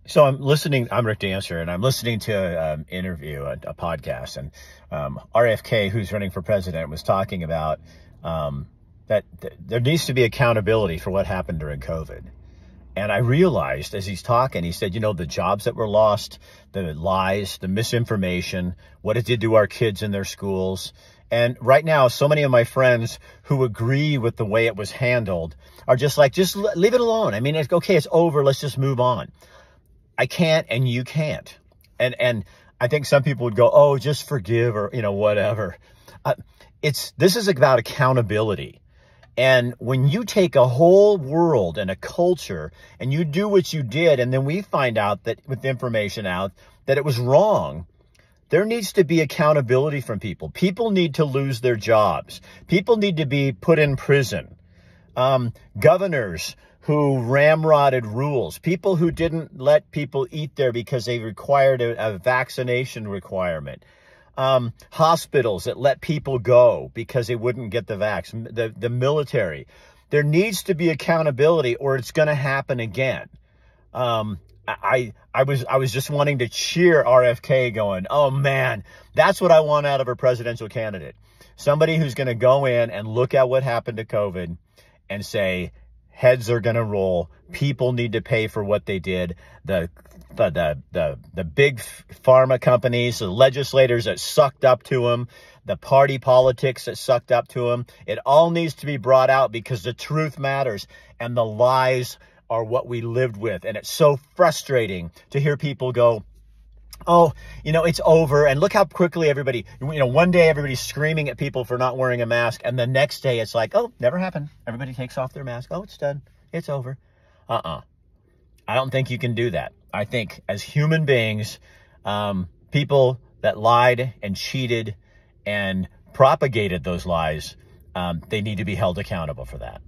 So I'm Rick Dancer, and I'm listening to an interview, a podcast, and RFK, who's running for president, was talking about that there needs to be accountability for what happened during COVID. And I realized as he's talking, he said, the jobs that were lost, the lies, the misinformation, what it did to our kids in their schools. And right now, so many of my friends who agree with the way it was handled are just like, just leave it alone. I mean, it's okay, it's over. Let's just move on. I can't, and you can't. And I think some people would go, oh, just forgive, or, whatever. This is about accountability. And when you take a whole world and a culture and you do what you did, and then we find out that with information out that it was wrong, there needs to be accountability from people. People need to lose their jobs. People need to be put in prison. Governors who ramrodded rules, people who didn't let people eat there because they required a vaccination requirement, hospitals that let people go because they wouldn't get the vaccine, the military. There needs to be accountability, or it's going to happen again. I was just wanting to cheer RFK, going, oh man, that's what I want out of a presidential candidate. Somebody who's going to go in and look at what happened to COVID and say, heads are going to roll. People need to pay for what they did. The big pharma companies, the legislators that sucked up to them, the party politics that sucked up to them. It all needs to be brought out because the truth matters, and the lies are what we lived with. And it's so frustrating to hear people go, oh, it's over. And look how quickly everybody, one day everybody's screaming at people for not wearing a mask. And the next day it's like, oh, never happened. Everybody takes off their mask. Oh, it's done. It's over. I don't think you can do that. I think as human beings, people that lied and cheated and propagated those lies, they need to be held accountable for that.